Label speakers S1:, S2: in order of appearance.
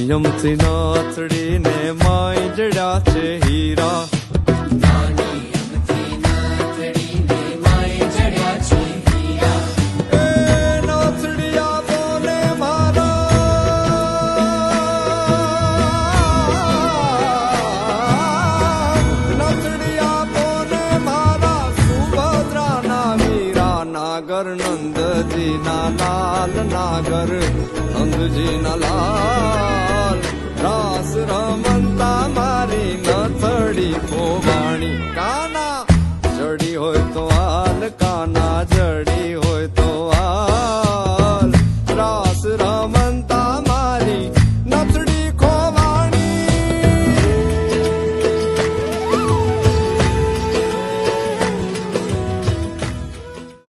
S1: નિયમથી નાથડીને my જડ્યા છે હીરા. નાગર નંદજી ના લાલ, નાગર નંદજી ના લાલ, રાસ રમતા મારી નથડી ખોવાણી. કાના ચડી હોય તો